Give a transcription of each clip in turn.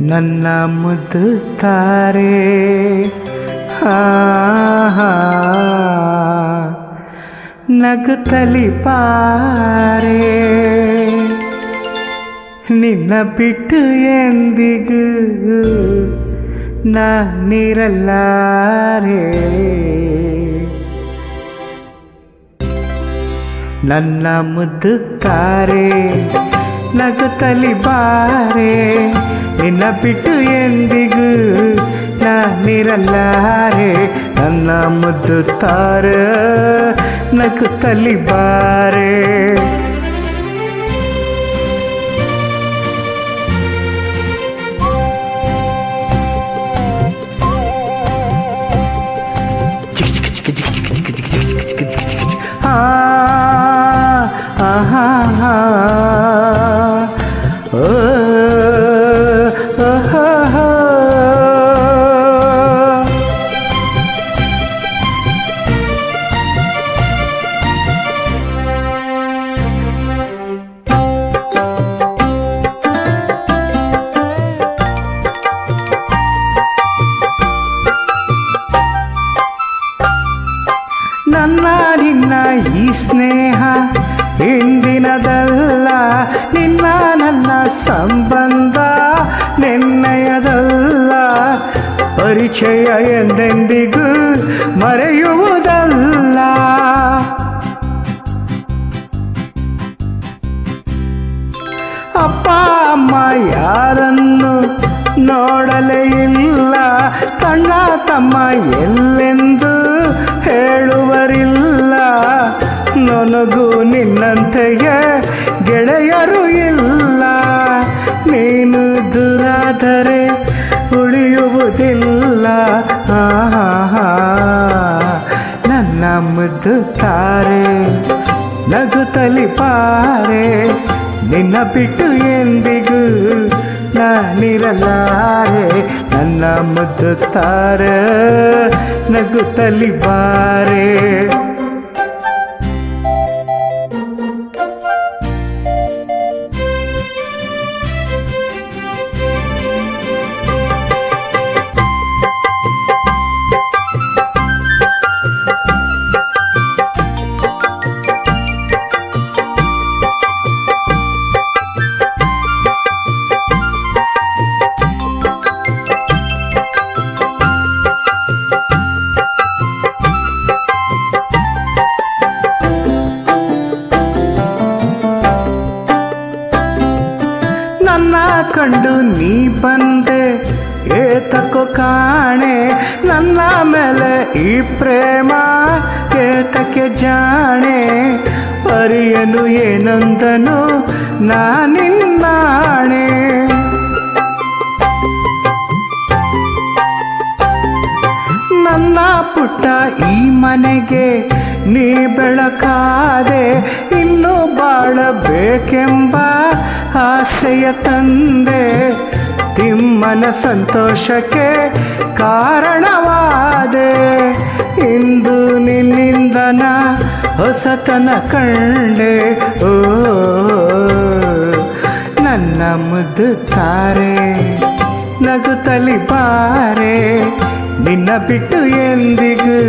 ನನ್ನ ಮುದ್ದು ತಾರೆ ನಗುತ್ತಲಿ ಪಾರೆ ನಿನ್ನ ಬಿಟ್ಟು ಎಂದಿಗೂ ನಾನಿರಲಾರೆ. ನನ್ನ ಮುದ್ದು ತಾರೆ ನಗುತ್ತಲಿ ಬಾರೆ ನಿನ್ನ ಬಿಟ್ಟು ಎಂದಿಗೂ ನಾನಿರಲಾರೆ. ನನ್ನ ಮುದ್ದು ತಾರೆ ನಗುತ್ತಲಿ ಬಾರೆ. ನನ್ನ ನಿನ್ನ ಈ ಸ್ನೇಹ ಇಂದಿನದಲ್ಲ, ನಿನ್ನ ನನ್ನ ಸಂಬಂಧ ನಿನ್ನಯದಲ್ಲ. ಪರಿಚಯ ಎಂದೆಂದಿಗೂ ಮರೆಯುವುದಲ್ಲ. ಅಪ್ಪ ಅಮ್ಮ ಯಾರನ್ನು ನೋಡಲೇ ಇಲ್ಲ, ಕಣ್ಣ ತಮ್ಮ ಎಲ್ಲೆಂದು ಹೇಳುವರಿಲ್ಲ. ನನಗೂ ನಿನ್ನಂತೆಯೇ ಗೆಳೆಯರು ಇಲ್ಲ, ನೀನು ದೂರಾದರೆ ಉಳಿಯುವುದಿಲ್ಲ. ನನ್ನ ಮುದ್ದು ತಾರೆ ನಗುತ್ತಲಿ ಪಾರೆ ನಿನ್ನ ಬಿಟ್ಟು ಎಂದಿಗೂ ನಾನಿರಲಾರೆ. ನನ್ನ ಮುದ್ದು ತಾರೆ ನಗುತ್ತಲಿ ಬಾರೆ. ನನ್ನ ಕಂಡು ನೀ ಬಂದೆ ಏತಕ್ಕೋ ಕಾಣೆ, ನನ್ನ ಮೇಲೆ ಈ ಪ್ರೇಮ ಏತಕ್ಕೆ ಜಾಣೆ. ಪರಿಯನು ಏನಂದನು ನಾನಿನ್ನಾಣೆ. ನನ್ನ ಪುಟ್ಟ ಈ ಮನೆಗೆ ನೀ ಬೆಳಕಾದೆ, ಇನ್ನು ಬಾಳಬೇಕೆಂಬ ಆಸೆಯ ತಂದೆ. ತಿಮ್ಮನ ಸಂತೋಷಕ್ಕೆ ಕಾರಣವಾದೆ, ಇಂದು ನಿನ್ನಿಂದನ ಹೊಸತನ ಕಂಡೆ. ಓ ನನ್ನ ಮುದ್ದು ತಾರೆ ನಗುತ್ತಲಿ ಬಾರೆ ನಿನ್ನ ಬಿಟ್ಟು ಎಂದಿಗೂ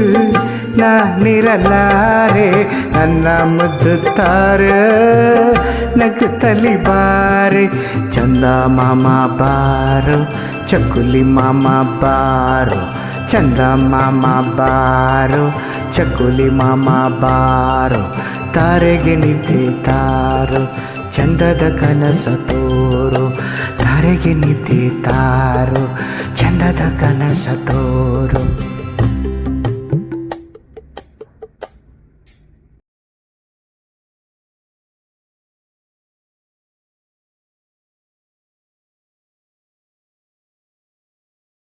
ನಾನಿರಲಾರೆ. ನನ್ನ ಮುದ್ದು ತಾರೆ ನಗುತ್ತಲಿ ಬಾರೆ. ಚಂದ ಮಾಮ ಬಾರೋ ಚಕ್ಕುಲಿ ಮಾಮ ಬಾರೋ, ಚಂದ ಮಾಮ ಬಾರೋ ಚಕ್ಕುಲಿ ಮಾಮ ಬಾರೋ. ತಾರೆಗೆ ನಿದ್ದೆ ತಾರೋ ಚಂದದ ಕನಸ ತೋರು, ತಾರೆಗೆ ನಿದ್ದೆ ತಾರೋ ಚಂದದ ಕನಸ ತೋರು.